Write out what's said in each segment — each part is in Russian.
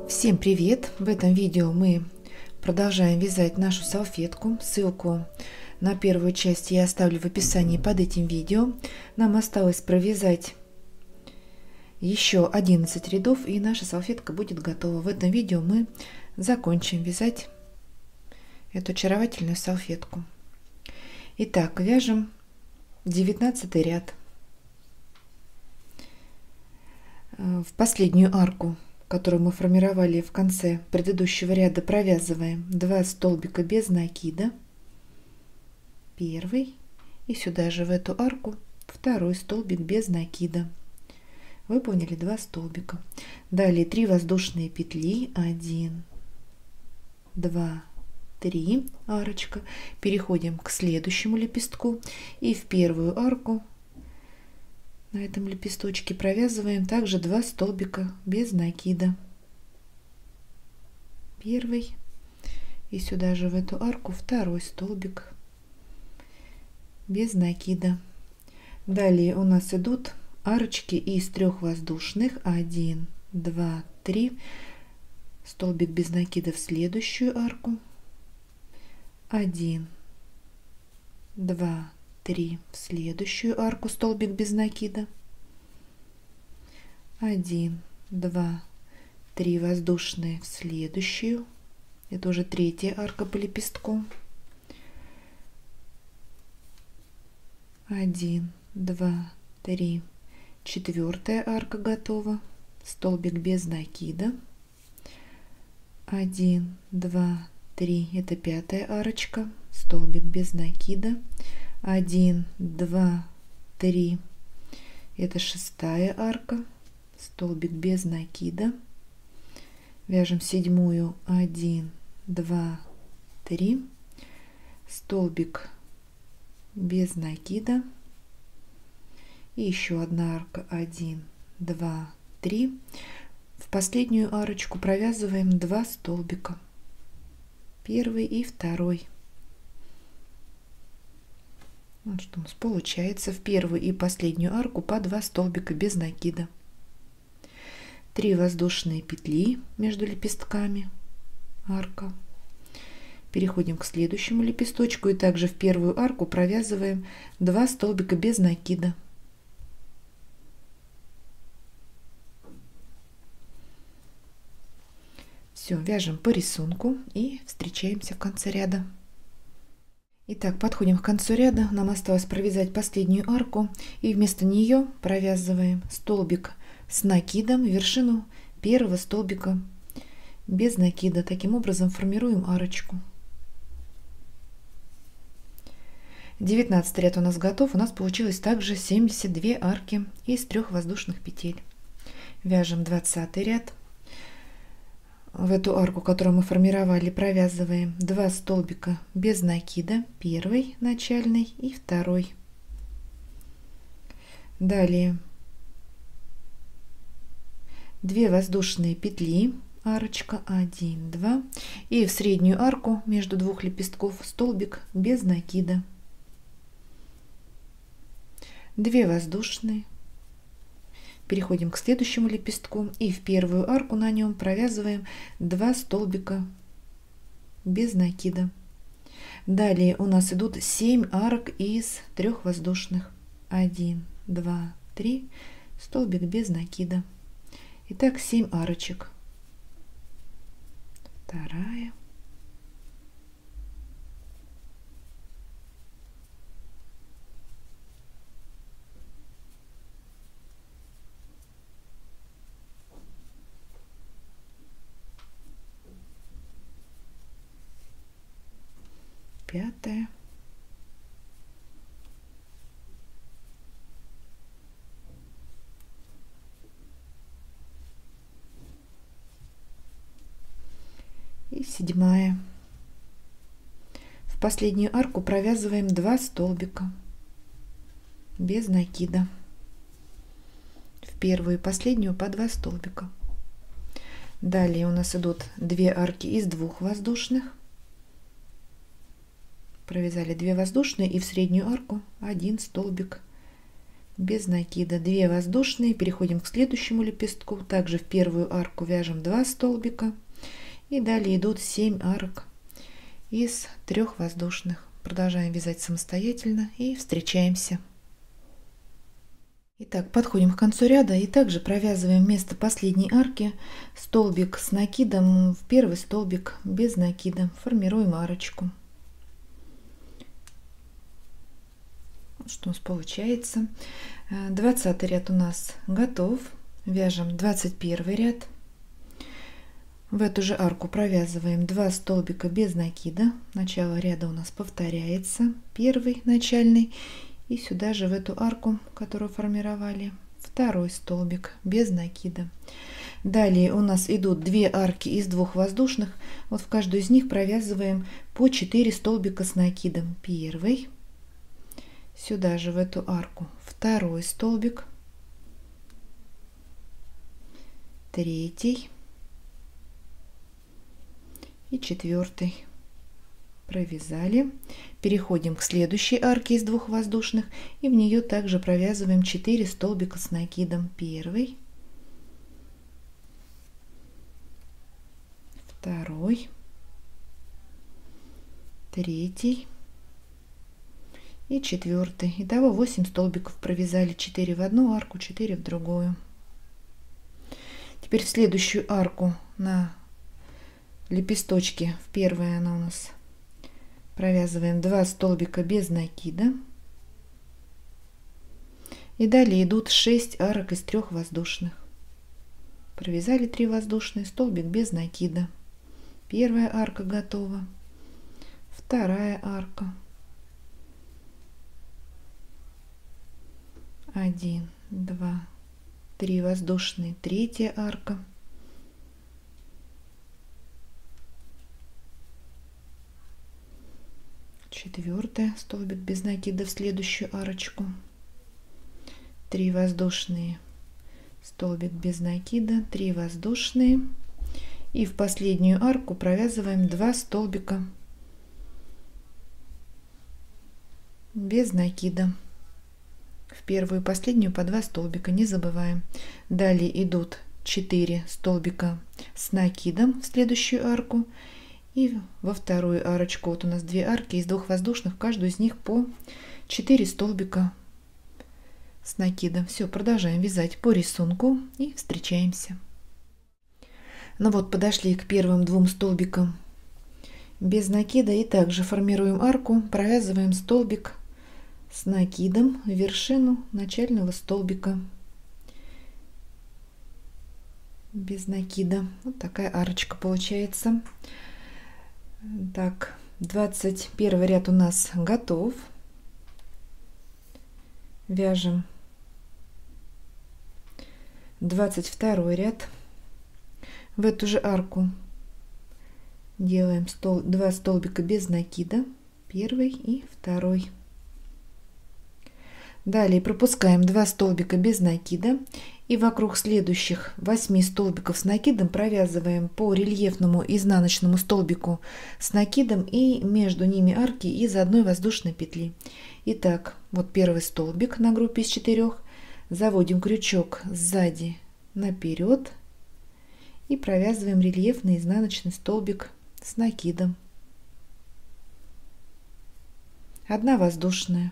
Всем привет! В этом видео мы продолжаем вязать нашу салфетку. Ссылку на первую часть я оставлю в описании под этим видео. Нам осталось провязать еще 11 рядов, и наша салфетка будет готова. В этом видео мы закончим вязать эту очаровательную салфетку. Итак, вяжем 19 ряд. В последнюю арку, которую мы формировали в конце предыдущего ряда, провязываем 2 столбика без накида, первый, и сюда же в эту арку второй столбик без накида. Выполнили 2 столбика. Далее 3 воздушные петли, 1, 2, 3, арочка. Переходим к следующему лепестку и в первую арку на этом лепесточке провязываем также 2 столбика без накида, первый, и сюда же в эту арку второй столбик без накида. Далее у нас идут арочки из 3 воздушных, 1, 2, 3, столбик без накида в следующую арку, 1, 2, 3 в следующую арку, столбик без накида, 1, 2, 3 воздушные в следующую, это уже третья арка по лепестку, 1, 2, 3, четвертая арка готова, столбик без накида, 1, 2, 3, это пятая арочка, столбик без накида, 1, 2, 3, это шестая арка, столбик без накида, вяжем седьмую, 1, 2, 3, столбик без накида, и еще одна арка, 1, 2, 3, в последнюю арочку провязываем 2 столбика, первый и второй. Вот что у нас получается: в первую и последнюю арку по 2 столбика без накида, 3 воздушные петли между лепестками, арка. Переходим к следующему лепесточку и также в первую арку провязываем 2 столбика без накида. Все, вяжем по рисунку и встречаемся в конце ряда. Итак, подходим к концу ряда. Нам осталось провязать последнюю арку, и вместо нее провязываем столбик с накидом в вершину первого столбика без накида. Таким образом формируем арочку. 19 ряд у нас готов. У нас получилось также 72 арки из 3 воздушных петель. Вяжем 20 ряд. В эту арку, которую мы формировали, провязываем 2 столбика без накида, первый начальный и второй. Далее 2 воздушные петли, арочка, 1, 2, и в среднюю арку между 2 лепестков столбик без накида, 2 воздушные. Переходим к следующему лепестку и в первую арку на нем провязываем 2 столбика без накида. Далее у нас идут 7 арок из 3 воздушных, 1, 2, 3, столбик без накида. Итак, 7 арочек. Вторая, пятая, и седьмая. В последнюю арку провязываем 2 столбика без накида, в первую и последнюю по 2 столбика. Далее у нас идут 2 арки из 2 воздушных, провязали 2 воздушные и в среднюю арку 1 столбик без накида, 2 воздушные, переходим к следующему лепестку, также в первую арку вяжем 2 столбика и далее идут 7 арок из 3 воздушных. Продолжаем вязать самостоятельно и встречаемся. Итак, подходим к концу ряда и также провязываем вместо последней арки столбик с накидом в первый столбик без накида, формируем арочку. Вот что у нас получается. 20 ряд у нас готов, вяжем 21 ряд. В эту же арку провязываем 2 столбика без накида, начало ряда у нас повторяется, первый начальный. И сюда же в эту арку, которую формировали, второй столбик без накида. Далее у нас идут 2 арки из 2 воздушных. Вот в каждую из них провязываем по 4 столбика с накидом. Первый, сюда же в эту арку второй столбик, третий и четвертый. Провязали, переходим к следующей арке из 2 воздушных и в нее также провязываем 4 столбика с накидом. Первый, второй, третий и четвертый. Итого 8 столбиков провязали, 4 в одну арку, 4 в другую. Теперь в следующую арку на лепесточке, в первой она у нас, провязываем 2 столбика без накида и далее идут 6 арок из 3 воздушных. Провязали 3 воздушные, столбик без накида, первая арка готова, вторая арка, 1, 2, 3 воздушные, третья арка, четвертая, столбик без накида в следующую арочку, 3 воздушные, столбик без накида, 3 воздушные и в последнюю арку провязываем 2 столбика без накида, в первую и последнюю по 2 столбика, не забываем. Далее идут 4 столбика с накидом в следующую арку. И во вторую арочку, вот у нас 2 арки из 2 воздушных, в каждую из них по 4 столбика с накидом. Все, продолжаем вязать по рисунку и встречаемся. Ну вот, подошли к первым 2 столбикам без накида и также формируем арку, провязываем столбик с накидом в вершину начального столбика без накида. Вот такая арочка получается. Так, 21 ряд у нас готов. Вяжем 22 ряд. В эту же арку делаем 2 столбика без накида, первый и второй. Далее пропускаем 2 столбика без накида и вокруг следующих 8 столбиков с накидом провязываем по рельефному изнаночному столбику с накидом и между ними арки из 1 воздушной петли. Итак, вот первый столбик на группе из 4, заводим крючок сзади наперед и провязываем рельефный изнаночный столбик с накидом. 1 воздушная,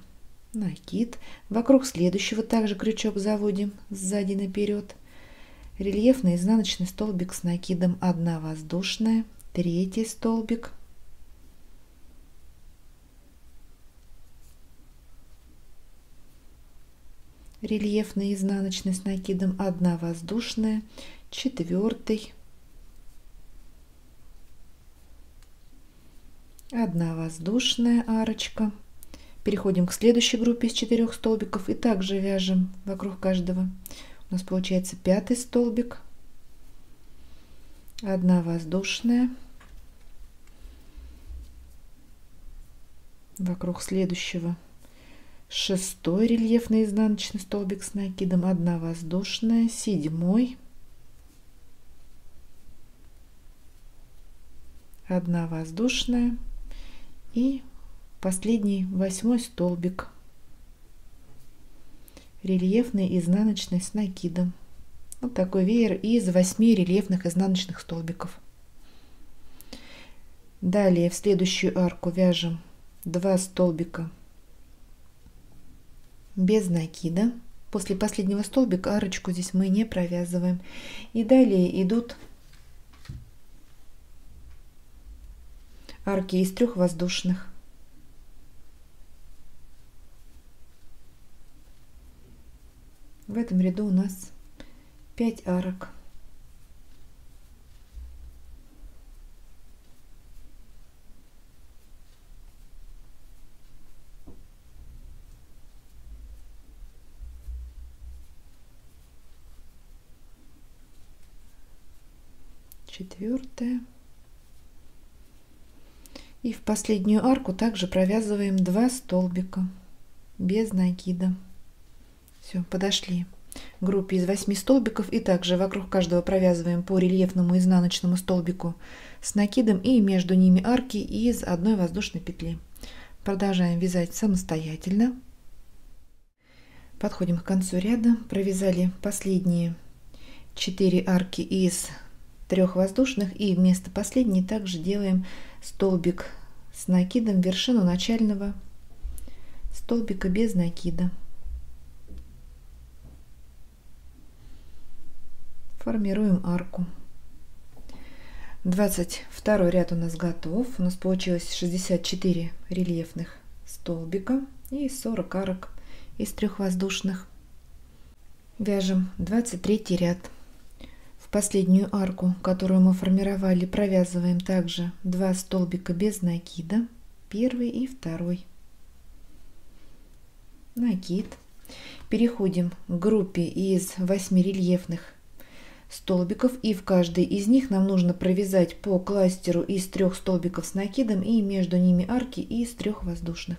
накид, вокруг следующего также крючок заводим сзади наперед, рельефный изнаночный столбик с накидом, 1 воздушная, третий столбик, рельефный изнаночный с накидом, 1 воздушная, четвертый, 1 воздушная арочка. Переходим к следующей группе из 4 столбиков и также вяжем вокруг каждого. У нас получается 5 столбик, 1 воздушная, вокруг следующего 6 рельефный изнаночный столбик с накидом, 1 воздушная, 7, 1 воздушная и последний 8 столбик, рельефный изнаночный с накидом. Вот такой веер из 8 рельефных изнаночных столбиков. Далее в следующую арку вяжем 2 столбика без накида. После последнего столбика арочку здесь мы не провязываем. И далее идут арки из 3 воздушных. В этом ряду у нас 5 арок. Четвертая. И в последнюю арку также провязываем 2 столбика без накида. Все, подошли к группе из 8 столбиков, и также вокруг каждого провязываем по рельефному изнаночному столбику с накидом, и между ними арки из 1 воздушной петли. Продолжаем вязать самостоятельно. Подходим к концу ряда. Провязали последние 4 арки из 3 воздушных, и вместо последней также делаем столбик с накидом в вершину начального столбика без накида. Формируем арку. 22 ряд у нас готов. У нас получилось 64 рельефных столбика и 40 арок из 3 воздушных. Вяжем 23 ряд. В последнюю арку, которую мы формировали, провязываем также 2 столбика без накида, первый и второй. Накид. Переходим к группе из 8 рельефных столбиков, и в каждый из них нам нужно провязать по кластеру из 3 столбиков с накидом, и между ними арки из 3 воздушных.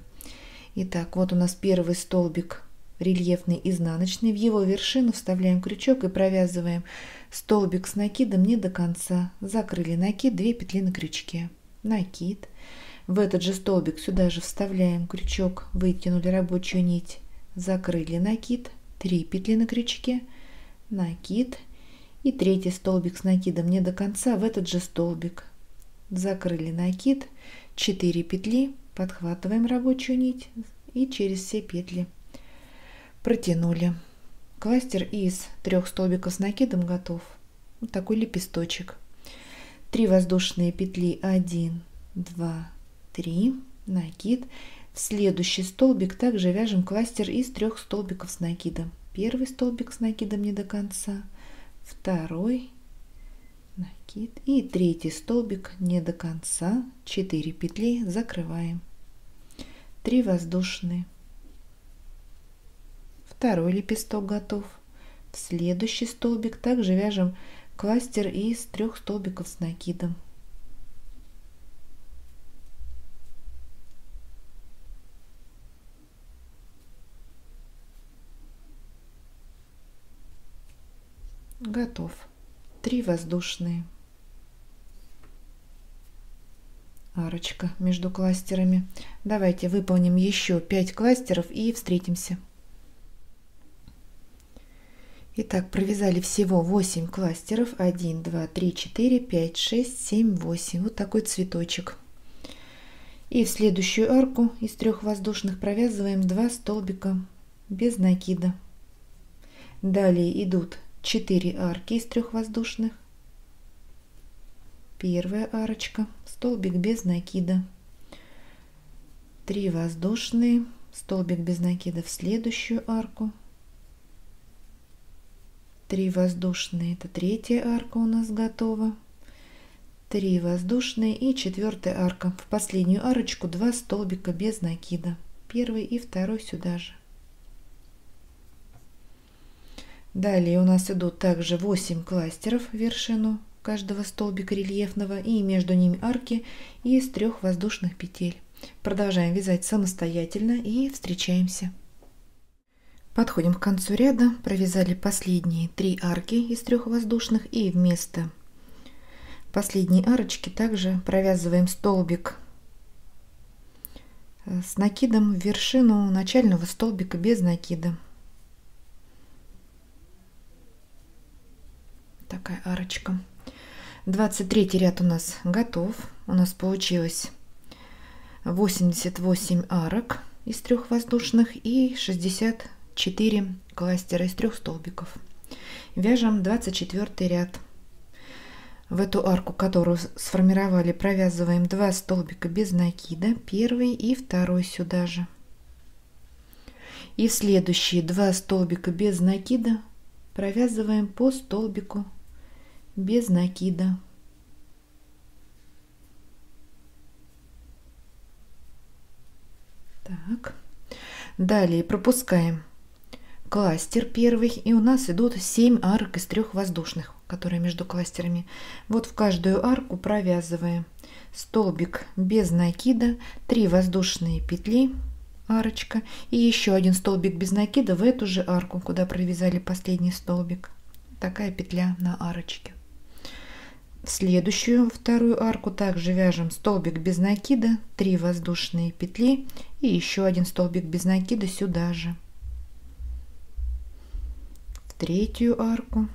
Итак, вот у нас первый столбик рельефный изнаночный, в его вершину вставляем крючок и провязываем столбик с накидом не до конца. Закрыли накид, 2 петли на крючке, накид. В этот же столбик сюда же вставляем крючок, вытянули рабочую нить, закрыли накид, 3 петли на крючке, накид. И третий столбик с накидом не до конца, в этот же столбик закрыли накид, 4 петли, подхватываем рабочую нить и через все петли протянули. Кластер из 3 столбиков с накидом готов. Вот такой лепесточек. 3 воздушные петли, 1, 2, 3, накид. В следующий столбик также вяжем кластер из 3 столбиков с накидом. Первый столбик с накидом не до конца, второй, накид, и третий столбик не до конца, 4 петли, закрываем, 3 воздушные. Второй лепесток готов. В следующий столбик также вяжем кластер из 3 столбиков с накидом. Готов. 3 воздушные. Арочка между кластерами. Давайте выполним еще 5 кластеров и встретимся. Итак, провязали всего 8 кластеров. 1, 2, 3, 4, 5, 6, 7, 8. Вот такой цветочек. И в следующую арку из 3 воздушных провязываем 2 столбика без накида. Далее идут 4 арки из 3 воздушных. Первая арочка, столбик без накида. 3 воздушные, столбик без накида в следующую арку. 3 воздушные, это третья арка у нас готова. 3 воздушные и 4-я арка. В последнюю арочку 2 столбика без накида. Первый и второй сюда же. Далее у нас идут также 8 кластеров в вершину каждого столбика рельефного, и между ними арки из 3 воздушных петель. Продолжаем вязать самостоятельно и встречаемся. Подходим к концу ряда. Провязали последние 3 арки из 3 воздушных, и вместо последней арочки также провязываем столбик с накидом в вершину начального столбика без накида. такая арочка. 23 ряд у нас готов. У нас получилось 88 арок из 3 воздушных и 64 кластера из 3 столбиков. Вяжем 24 ряд. В эту арку, которую сформировали, провязываем 2 столбика без накида, первый и второй сюда же. И в следующие 2 столбика без накида провязываем по столбику без накида. Так. Далее пропускаем кластер первый, и у нас идут 7 арок из 3 воздушных, которые между кластерами. Вот в каждую арку провязываем столбик без накида, 3 воздушные петли, арочка, и еще один столбик без накида в эту же арку, куда провязали последний столбик. Такая петля на арочке. В следующую вторую арку также вяжем столбик без накида, 3 воздушные петли и еще один столбик без накида сюда же. В третью арку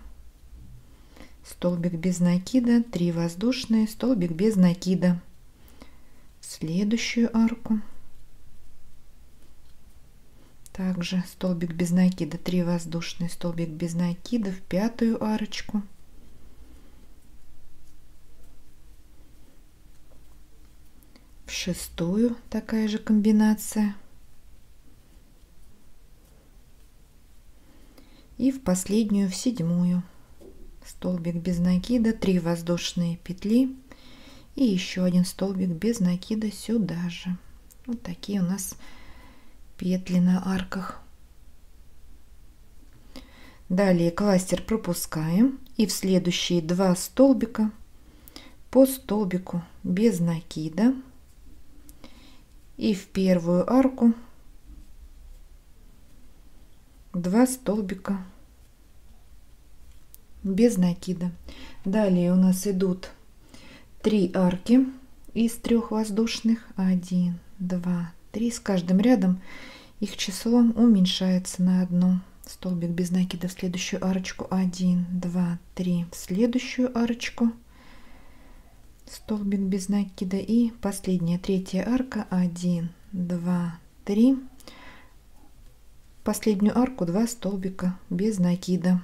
столбик без накида, 3 воздушные, столбик без накида. В следующую арку также столбик без накида, 3 воздушные, столбик без накида. В пятую арочку в шестую такая же комбинация. И в последнюю, в седьмую, столбик без накида, 3 воздушные петли и еще один столбик без накида сюда же. Вот такие у нас петли на арках. Далее кластер пропускаем и в следующие 2 столбика по столбику без накида. И в первую арку 2 столбика без накида. Далее у нас идут 3 арки из 3 воздушных. 1, 2, 3. С каждым рядом их число уменьшается на 1. Столбик без накида в следующую арочку. 1, 2, 3. В следующую арочку столбик без накида. И последняя, третья арка. 1, 2, 3. Последнюю арку 2 столбика без накида.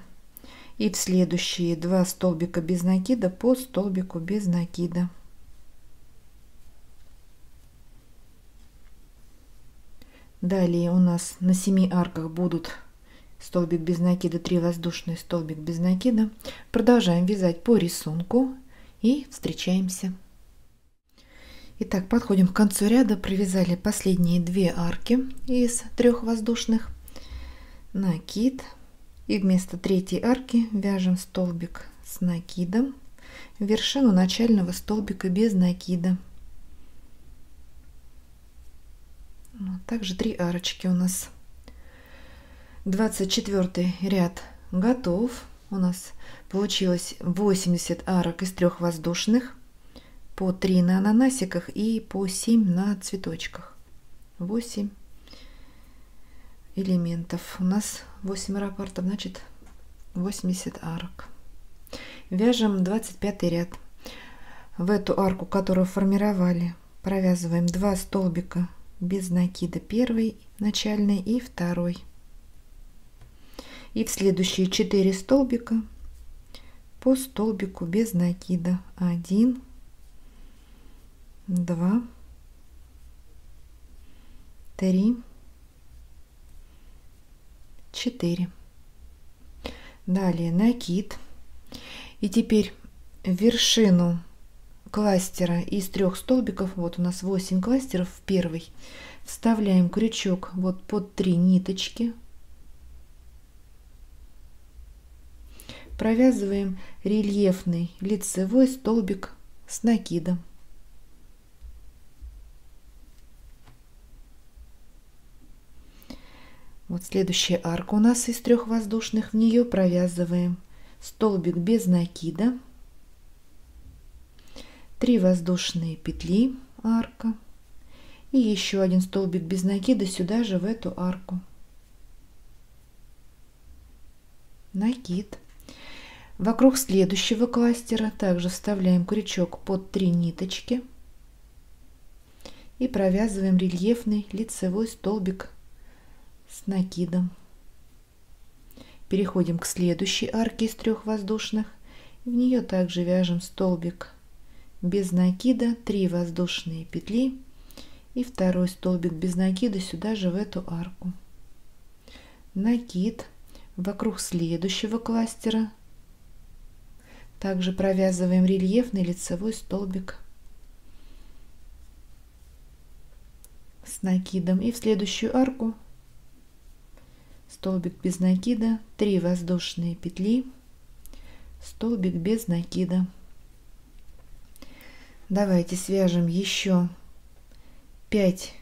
И в следующие 2 столбика без накида по столбику без накида. Далее у нас на 7 арках будут столбик без накида, 3 воздушные, столбик без накида. Продолжаем вязать по рисунку и встречаемся. Итак, подходим к концу ряда. Провязали последние 2 арки из 3 воздушных. Накид. И вместо третьей арки вяжем столбик с накидом в вершину начального столбика без накида. Вот, также 3 арочки у нас. 24 ряд готов. У нас получилось 80 арок из 3 воздушных, по 3 на ананасиках и по 7 на цветочках. 8 элементов. У нас 8 раппортов, значит 80 арок. Вяжем 25 ряд. В эту арку, которую формировали, провязываем 2 столбика без накида, первый начальный и второй. И в следующие 4 столбика по столбику без накида. 1, 2, 3, 4. Далее накид. И теперь в вершину кластера из 3 столбиков, вот у нас 8 кластеров, в первый вставляем крючок вот под 3 ниточки, провязываем рельефный лицевой столбик с накидом. Вот следующая арка у нас из 3 воздушных. В нее провязываем столбик без накида, 3 воздушные петли, арка, и еще один столбик без накида сюда же в эту арку. Накид. Вокруг следующего кластера также вставляем крючок под 3 ниточки и провязываем рельефный лицевой столбик с накидом. Переходим к следующей арке из 3 воздушных. В нее также вяжем столбик без накида, 3 воздушные петли и второй столбик без накида сюда же в эту арку. Накид. Вокруг следующего кластера также провязываем рельефный лицевой столбик с накидом и в следующую арку столбик без накида, 3 воздушные петли, столбик без накида. Давайте свяжем еще 5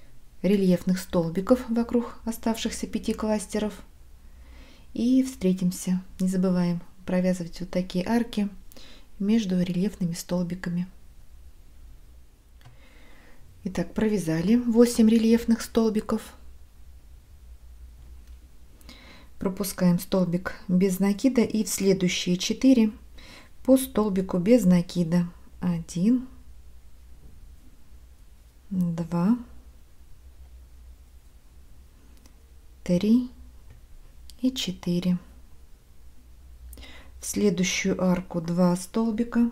рельефных столбиков вокруг оставшихся 5 кластеров и встретимся. Не забываем провязывать вот такие арки между рельефными столбиками. Итак, провязали 8 рельефных столбиков. Пропускаем столбик без накида и в следующие 4 по столбику без накида. 1, 2, 3 и 4. В следующую арку 2 столбика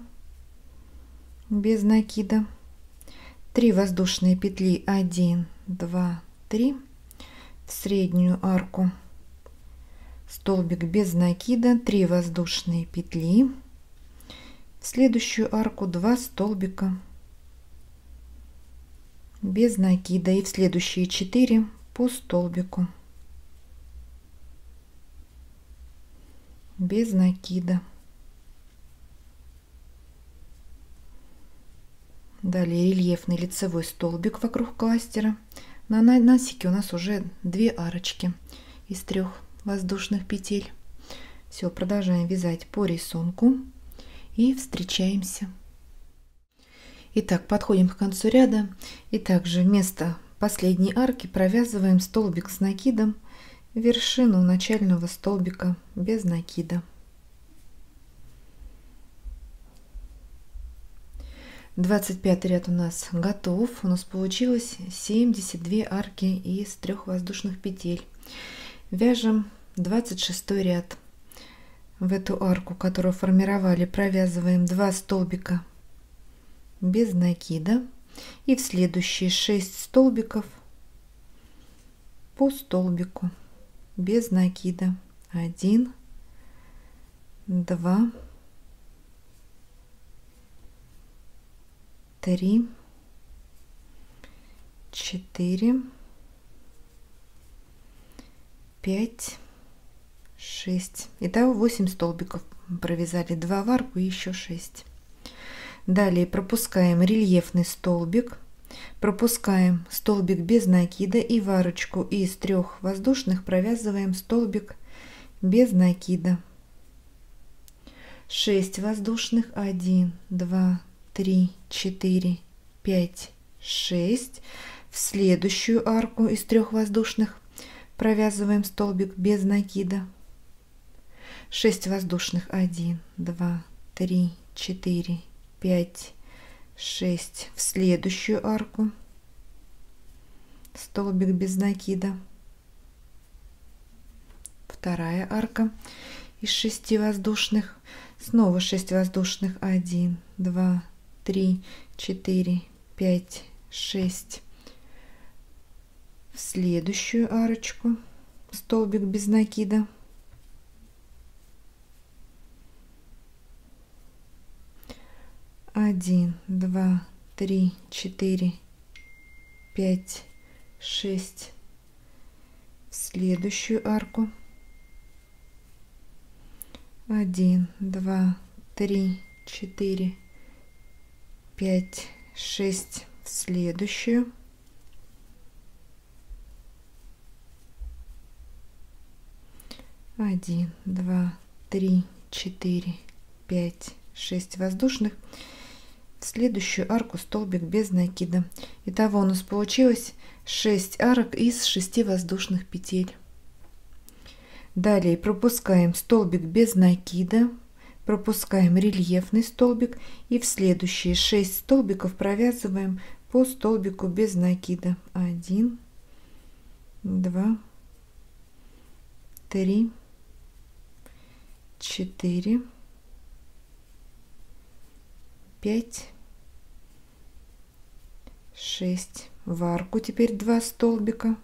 без накида, 3 воздушные петли, 1, 2, 3. В среднюю арку столбик без накида, 3 воздушные петли. В следующую арку 2 столбика без накида и в следующие 4 по столбику без накида. Далее рельефный лицевой столбик вокруг кластера. На носике у нас уже 2 арочки из 3 воздушных петель. Все, продолжаем вязать по рисунку и встречаемся. Итак, подходим к концу ряда и также вместо последней арки провязываем столбик с накидом в вершину начального столбика без накида. 25 ряд у нас готов. У нас получилось 72 арки из 3 воздушных петель. Вяжем 26 ряд. В эту арку, которую формировали, провязываем 2 столбика без накида и в следующие 6 столбиков по столбику без накида. 1, 2, 3, 4, 5, 6. Итого 8 столбиков провязали, 2 в арку и еще 6. Далее пропускаем рельефный столбик, пропускаем столбик без накида и в арочку из 3 воздушных провязываем столбик без накида. 6 воздушных, 1, 2, 3, 4, 5, 6. В следующую арку из 3 воздушных провязываем столбик без накида. 6 воздушных, 1, 2, 3, 4, 5, 6. В следующую арку столбик без накида. Вторая арка из 6 воздушных, снова 6 воздушных, 1, 2, 3, 4, 5, 6. В следующую арочку столбик без накида. 1, 2, 3, 4, 5, 6. В следующую арку 1, 2, 3, 4, 5, 6. В следующую 1, 2, 3, 4, 5, 6 воздушных. В следующую арку столбик без накида. Итого у нас получилось 6 арок из 6 воздушных петель. Далее пропускаем столбик без накида, пропускаем рельефный столбик и в следующие 6 столбиков провязываем по столбику без накида. 1, 2, 3, 4, 5, 6. В арку теперь 2 столбика.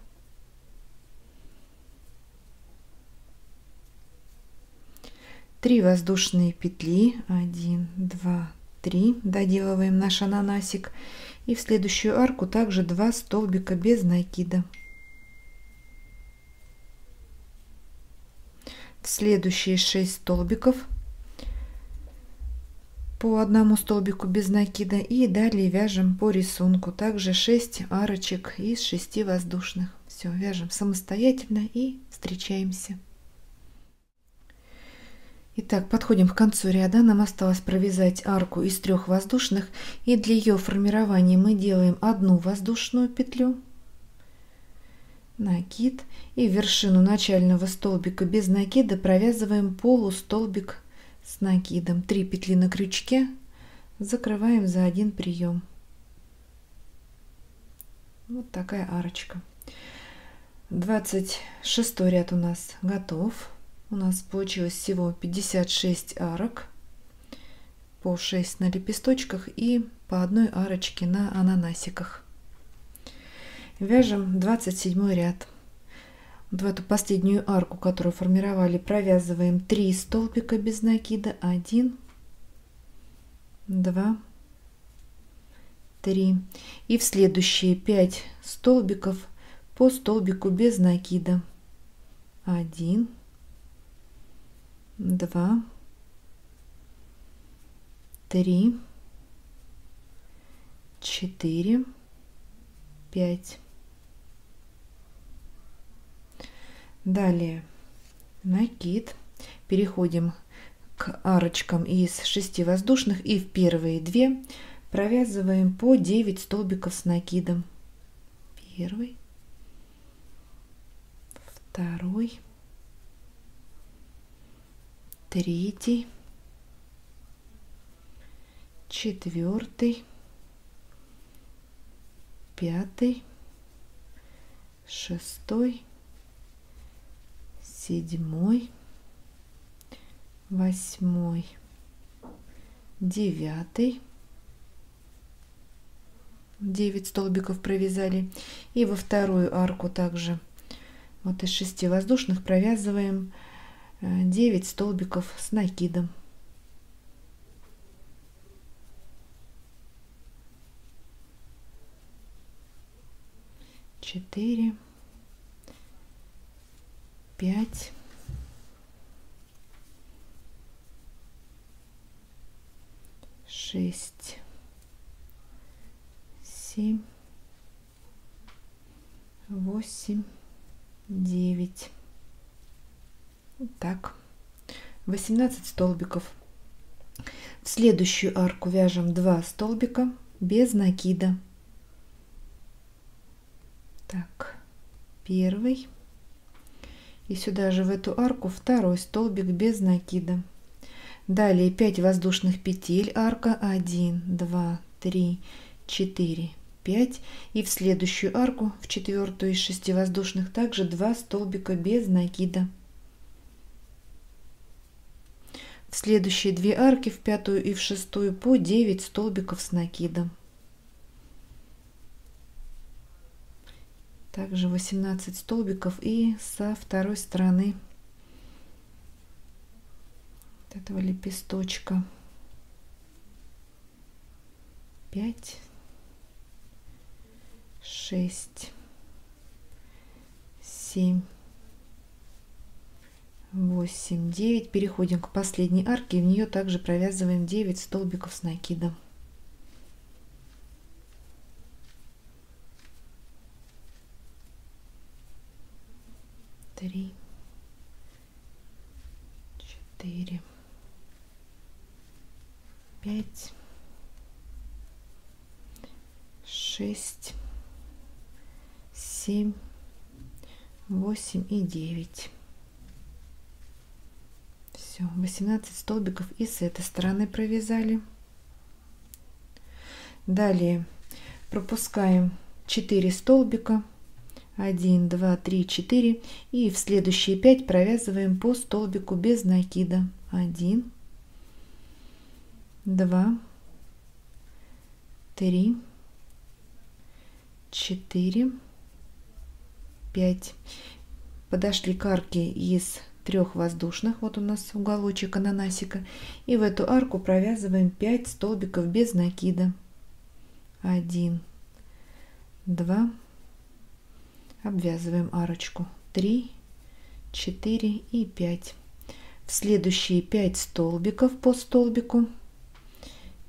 Три воздушные петли. 1, 2, 3. Доделываем наш ананасик. И в следующую арку также 2 столбика без накида. В следующие 6 столбиков по одному столбику без накида, и далее вяжем по рисунку также 6 арочек из 6 воздушных. Все, вяжем самостоятельно и встречаемся. Итак, подходим к концу ряда. Нам осталось провязать арку из 3 воздушных, и для ее формирования мы делаем 1 воздушную петлю, накид, и в вершину начального столбика без накида провязываем полустолбик с накидом. 3 петли на крючке, закрываем за один прием. Вот такая арочка. 26 ряд у нас готов. У нас получилось всего 56 арок, по 6 на лепесточках и по одной арочке на ананасиках. Вяжем 27 ряд. В эту последнюю арку, которую формировали, провязываем 3 столбика без накида. 1, 2, 3. И в следующие 5 столбиков по столбику без накида. 1, 2, 3, 4, 5. Далее накид. Переходим к арочкам из 6 воздушных, и в первые 2 провязываем по 9 столбиков с накидом. 1, 2, 3, 4, 5, 6, 7, 8, 9. 9 столбиков провязали. И во вторую арку также вот из 6 воздушных провязываем 9 столбиков с накидом. 4, 5, 6, 7, 8, 9. Так, 18 столбиков. В следующую арку вяжем 2 столбика без накида. Так, 1, и сюда же в эту арку 2 столбик без накида. Далее 5 воздушных петель, арка 1, 2, 3, 4, 5, и в следующую арку, в 4 из 6 воздушных, также 2 столбика без накида. В следующие 2 арки, в 5 и в 6, по 9 столбиков с накидом. Также 18 столбиков и со второй стороны вот этого лепесточка. 5, 6, 7, 8, 9. Переходим к последней арке, и в нее также провязываем 9 столбиков с накидом. 3, 4, 5, 6, 7, 8 и 9. Все. Все, 18 столбиков и с этой стороны провязали. Далее пропускаем 4 столбика, 1, 2, 3, 4, и в следующие 5 провязываем по столбику без накида. 1, 2, 3, 4, 5. Подошли к арке из 3 воздушных, вот у нас уголочек ананасика, и в эту арку провязываем 5 столбиков без накида. 1, 2, обвязываем арочку, 3, 4 и 5. В следующие 5 столбиков по столбику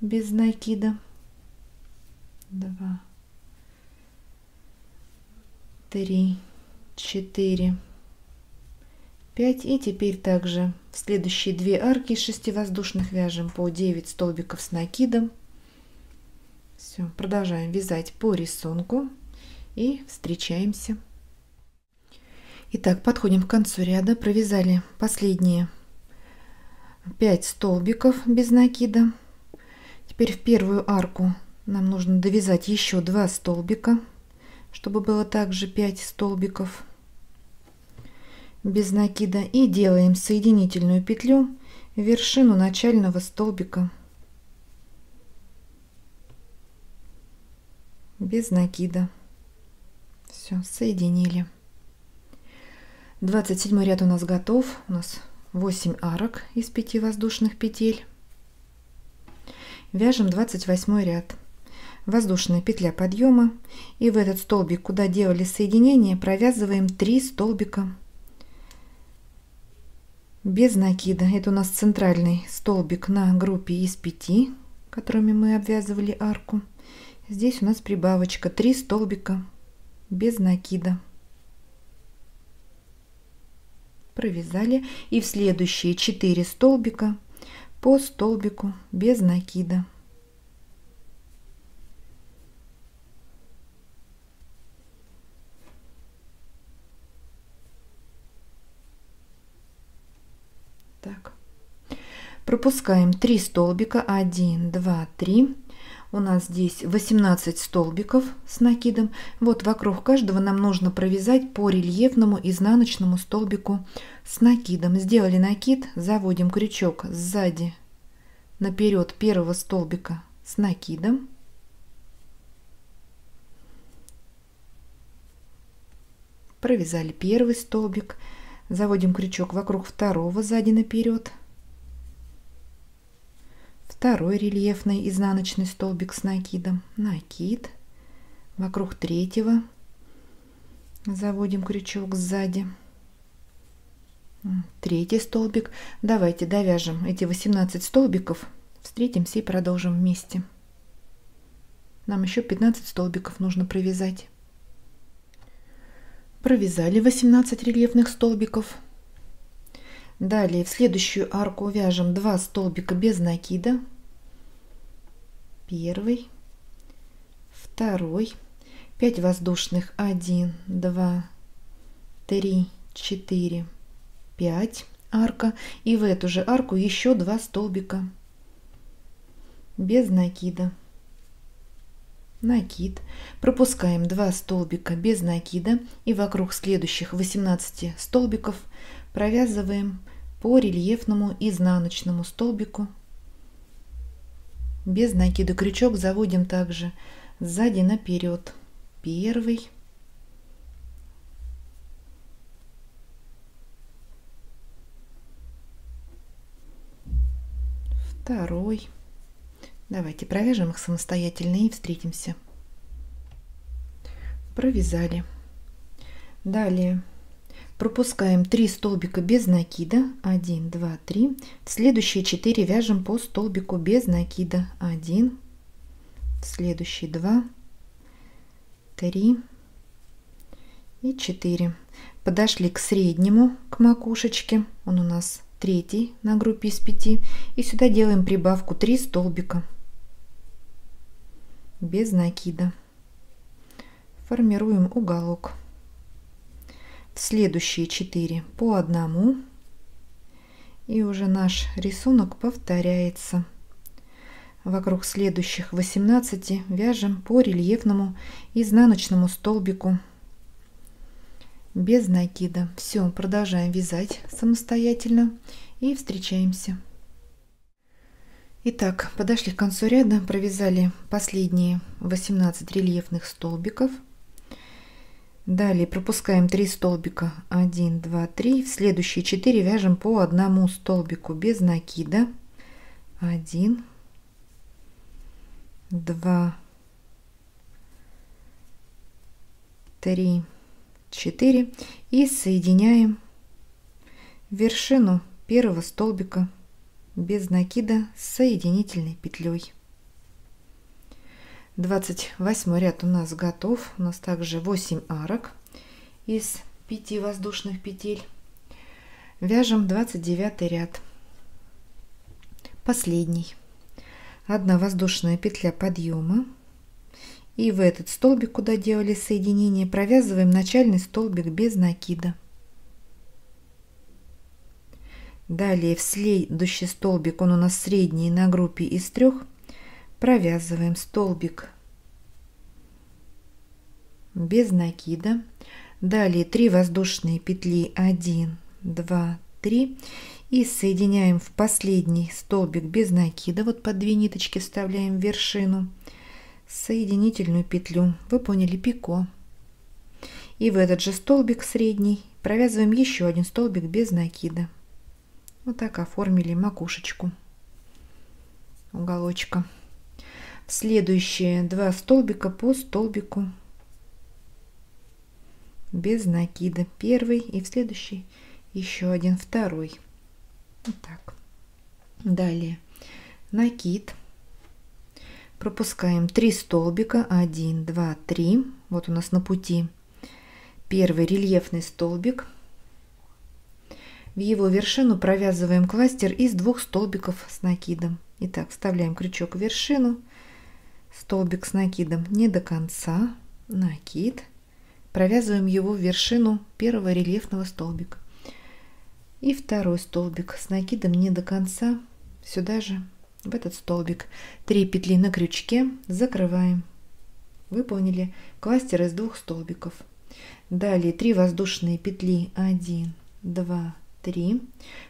без накида. 2, 3, 4, 5. И теперь также в следующие 2 арки из 6 воздушных вяжем по 9 столбиков с накидом. Все, продолжаем вязать по рисунку и встречаемся. Итак, подходим к концу ряда. Провязали последние 5 столбиков без накида. Теперь в первую арку нам нужно довязать еще 2 столбика, чтобы было также 5 столбиков без накида, и делаем соединительную петлю в вершину начального столбика без накида. Все, соединили. 27 ряд у нас готов. У нас 8 арок из 5 воздушных петель. Вяжем 28 ряд. Воздушная петля подъема, и в этот столбик, куда делали соединение, провязываем 3 столбика без накида. Это у нас центральный столбик на группе из 5, которыми мы обвязывали арку. Здесь у нас прибавочка, 3 столбика без накида. Провязали, и в следующие 4 столбика по столбику без накида. Так, пропускаем 3 столбика, 1, 2, 3. У нас здесь 18 столбиков с накидом. Вот вокруг каждого нам нужно провязать по рельефному изнаночному столбику с накидом. Сделали накид, заводим крючок сзади наперед первого столбика с накидом. Провязали первый столбик, заводим крючок вокруг второго сзади наперед. Второй рельефный изнаночный столбик с накидом, накид, вокруг третьего заводим крючок сзади, третий столбик. Давайте довяжем эти 18 столбиков, встретимся и продолжим вместе. Нам еще 15 столбиков нужно провязать. Провязали 18 рельефных столбиков. Далее в следующую арку вяжем 2 столбика без накида. Первый, второй, 5 воздушных, 1, 2, 3, 4, 5 арка, и в эту же арку еще 2 столбика без накида. Накид, пропускаем 2 столбика без накида, и вокруг следующих 18 столбиков провязываем по рельефному изнаночному столбику без накида. Крючок заводим также сзади наперед. Первый, второй. Давайте провяжем их самостоятельно и встретимся. Провязали. Далее пропускаем 3 столбика без накида, 1, 2, 3. В следующие 4 вяжем по столбику без накида, 1, в следующие 2, 3 и 4. Подошли к среднему, к макушечке, он у нас третий на группе из 5, и сюда делаем прибавку 3 столбика без накида. Формируем уголок. В следующие 4 по одному, И уже наш рисунок повторяется. Вокруг следующих 18 вяжем по рельефному изнаночному столбику без накида. Все, продолжаем вязать самостоятельно и встречаемся. Итак, подошли к концу ряда, провязали последние 18 рельефных столбиков. Далее пропускаем 3 столбика, 1, 2, 3. В следующие 4 вяжем по одному столбику без накида. 1, 2, 3, 4 и соединяем вершину первого столбика без накида с соединительной петлей. 28 ряд у нас готов. У нас также 8 арок из 5 воздушных петель. Вяжем 29 ряд, последний. 1 воздушная петля подъема, и в этот столбик, куда делали соединение, провязываем начальный столбик без накида. Далее в следующий столбик, он у нас средний на группе из 3, провязываем столбик без накида. Далее 3 воздушные петли, 1, 2, 3, и соединяем в последний столбик без накида. Вот по 2 ниточки вставляем в вершину, соединительную петлю. Вы поняли, пико. И в этот же столбик средний провязываем еще 1 столбик без накида. Вот так оформили макушечку уголочка. В следующие 2 столбика по столбику без накида, первый, и в следующий еще 1, второй. Вот так. Далее накид, пропускаем 3 столбика, 1, 2, 3. Вот у нас на пути первый рельефный столбик. В его вершину провязываем кластер из 2 столбиков с накидом. Итак, вставляем крючок в вершину, столбик с накидом не до конца, накид, провязываем его в вершину первого рельефного столбика. И второй столбик с накидом не до конца, сюда же, в этот столбик. 3 петли на крючке, закрываем. Выполнили кластер из 2 столбиков. Далее 3 воздушные петли, 1, 2, 3.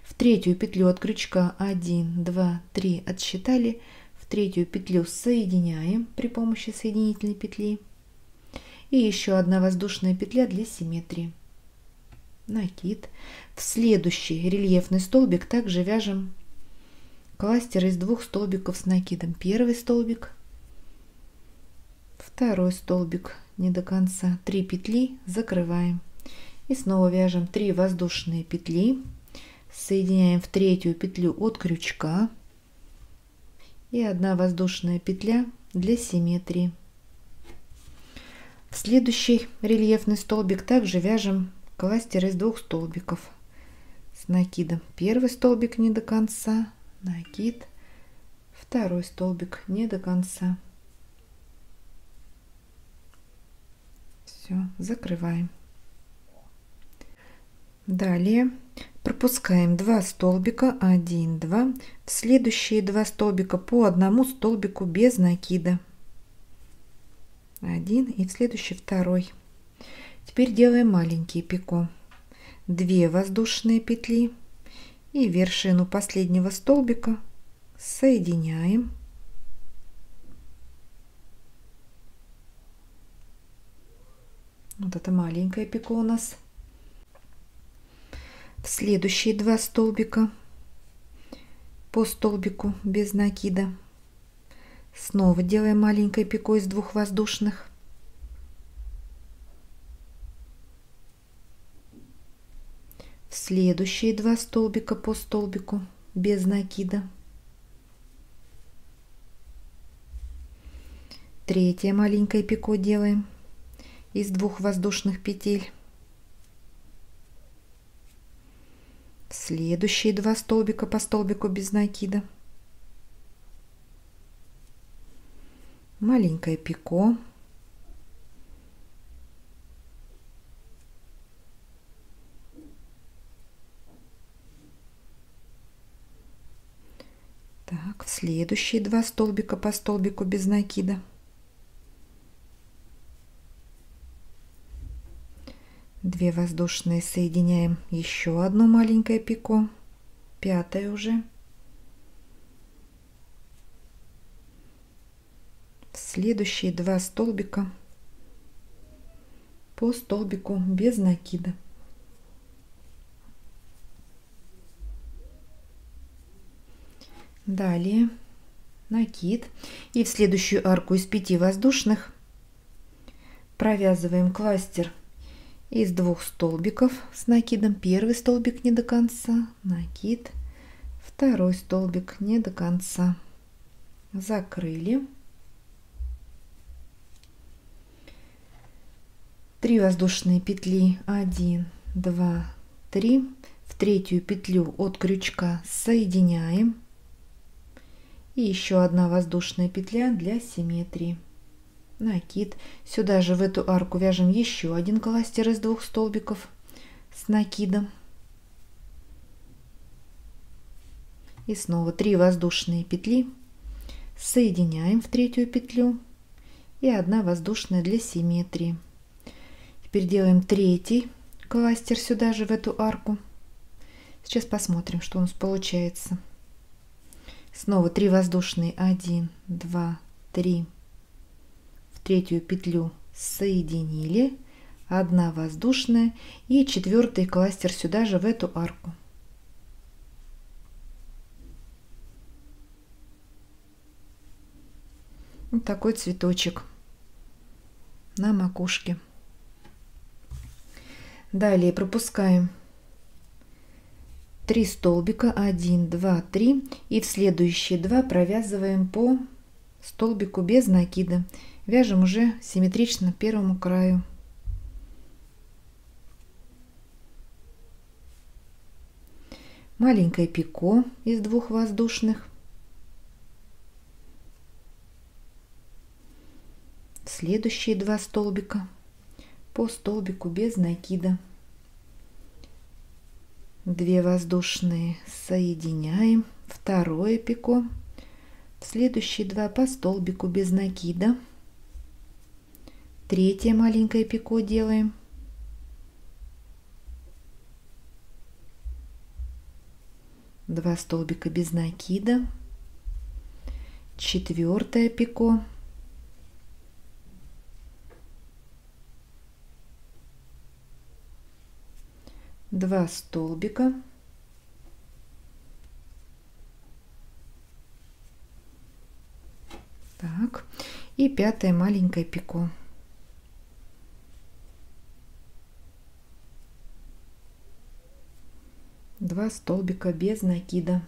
В третью петлю от крючка 1, 2, 3 отсчитали. В третью петлю соединяем при помощи соединительной петли. И еще 1 воздушная петля для симметрии. Накид. В следующий рельефный столбик также вяжем кластер из 2 столбиков с накидом. Первый столбик, второй столбик не до конца, 3 петли, закрываем. И снова вяжем 3 воздушные петли, соединяем в третью петлю от крючка и 1 воздушная петля для симметрии. В следующий рельефный столбик также вяжем кластер из 2 столбиков с накидом. Первый столбик не до конца, накид, второй столбик не до конца. Все, закрываем. Далее пропускаем 2 столбика, 1, 2. В следующие 2 столбика по 1 столбику без накида. 1 и в следующий второй. Теперь делаем маленькие пико. 2 воздушные петли и вершину последнего столбика соединяем. Вот это маленькое пико у нас. В следующие 2 столбика по столбику без накида снова делаем маленькое пико из 2 воздушных. В следующие 2 столбика по столбику без накида. Третье маленькое пико делаем из 2 воздушных петель. Следующие 2 столбика по столбику без накида. Маленькое пико. Так, в следующие 2 столбика по столбику без накида. Две воздушные соединяем, еще одно маленькое пико, 5-е уже. В следующие 2 столбика по столбику без накида. Далее накид, и в следующую арку из 5 воздушных провязываем кластер из 2 столбиков с накидом. Первый столбик не до конца, накид, второй столбик не до конца, закрыли. 3 воздушные петли, 1, 2, 3, в третью петлю от крючка соединяем. И еще одна воздушная петля для симметрии. Накид. Сюда же в эту арку вяжем еще один кластер из 2 столбиков с накидом. И снова 3 воздушные петли. Соединяем в третью петлю. И 1 воздушная для симметрии. Теперь делаем третий кластер сюда же в эту арку. Сейчас посмотрим, что у нас получается. Снова 3 воздушные, 1, 2, 3, в третью петлю соединили, 1 воздушная и 4-й кластер сюда же в эту арку. Вот такой цветочек на макушке. Далее пропускаем 3 столбика, 1, 2, 3, и в следующие 2 провязываем по столбику без накида. Вяжем уже симметрично первому краю. Маленькое пико из 2 воздушных. Следующие 2 столбика по столбику без накида. 2 воздушные соединяем, второе пико, в следующие 2 по столбику без накида, третье маленькое пико делаем, два столбика без накида, 4-е пико, два столбика, так, и 5-е маленькое пико. Два столбика без накида.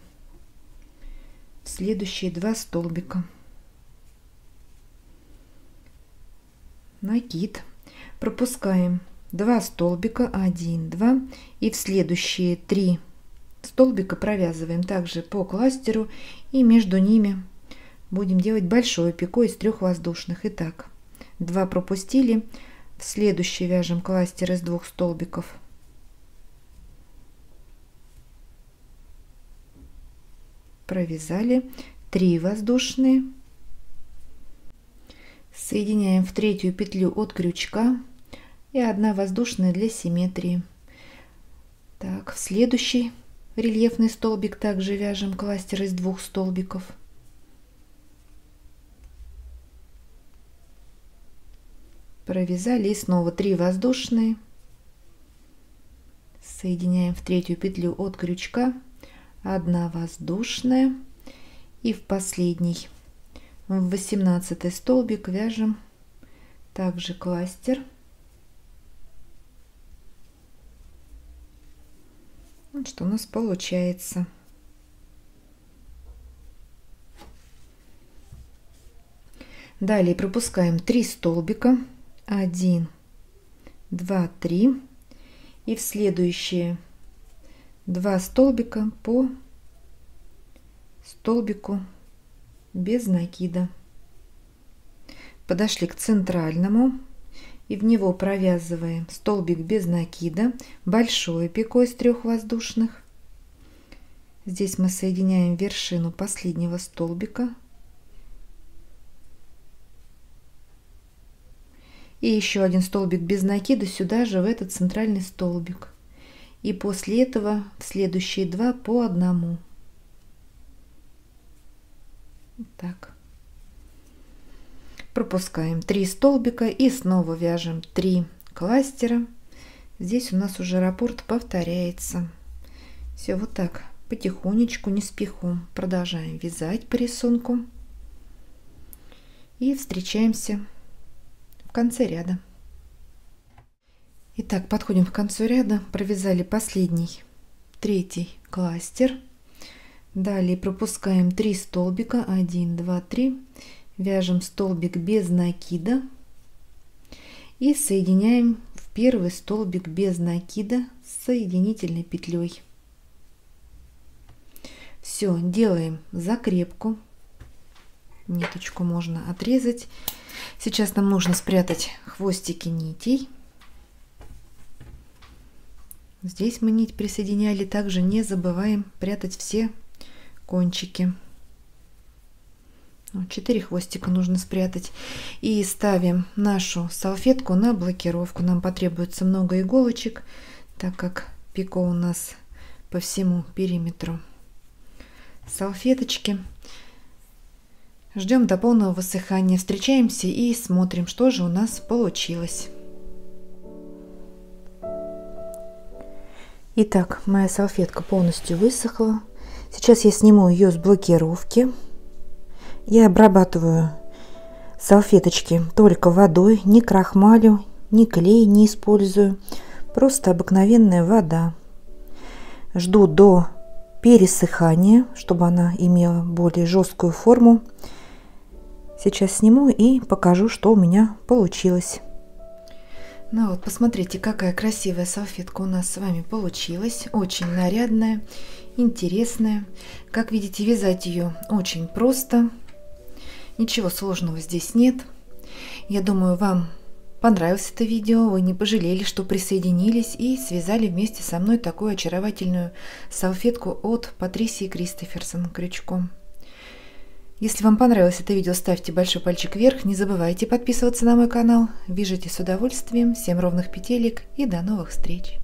В следующие 2 столбика накид, пропускаем 2 столбика, 1, 2, и в следующие 3 столбика провязываем также по кластеру, и между ними будем делать большое пико из 3 воздушных. Итак, 2 пропустили, в следующий вяжем кластер из 2 столбиков, провязали 3 воздушные, соединяем в третью петлю от крючка и 1 воздушная для симметрии. Так, в следующий рельефный столбик также вяжем кластер из 2 столбиков, провязали, и снова 3 воздушные, соединяем в третью петлю от крючка, 1 воздушная, и в последний, в 18-й столбик вяжем также кластер. Вот что у нас получается. Далее пропускаем 3 столбика, 1, 2, 3, и в следующие 2 столбика по столбику без накида. Подошли к центральному, и в него провязываем столбик без накида, большое пико из 3 воздушных, Здесь мы соединяем вершину последнего столбика. И еще один столбик без накида сюда же, в этот центральный столбик. И после этого в следующие 2 по одному. Так. Пропускаем 3 столбика и снова вяжем 3 кластера. Здесь у нас уже раппорт повторяется. Все вот так, потихонечку, не спехом. Продолжаем вязать по рисунку. И встречаемся в конце ряда. Итак, подходим к концу ряда. Провязали последний, 3-й кластер. Далее пропускаем 3 столбика. 1, 2, 3. Вяжем столбик без накида. И соединяем в первый столбик без накида с соединительной петлей. Все, делаем закрепку. Ниточку можно отрезать. Сейчас нам нужно спрятать хвостики нитей. Здесь мы нить присоединяли, также не забываем прятать все кончики. 4 хвостика нужно спрятать. И ставим нашу салфетку на блокировку. Нам потребуется много иголочек, так как пико у нас по всему периметру салфеточки. Ждем до полного высыхания. Встречаемся и смотрим, что же у нас получилось. Итак, моя салфетка полностью высохла. Сейчас я сниму ее с блокировки. Я обрабатываю салфеточки только водой, ни крахмалю, ни клей не использую. Просто обыкновенная вода. Жду до пересыхания, чтобы она имела более жесткую форму. Сейчас сниму и покажу, что у меня получилось. Ну вот, посмотрите, какая красивая салфетка у нас с вами получилась. Очень нарядная, интересная. Как видите, вязать ее очень просто. Ничего сложного здесь нет. Я думаю, вам понравилось это видео. Вы не пожалели, что присоединились и связали вместе со мной такую очаровательную салфетку от Патрисии Кристоферсон крючком. Если вам понравилось это видео, ставьте большой пальчик вверх. Не забывайте подписываться на мой канал. Вяжите с удовольствием. Всем ровных петелек и до новых встреч!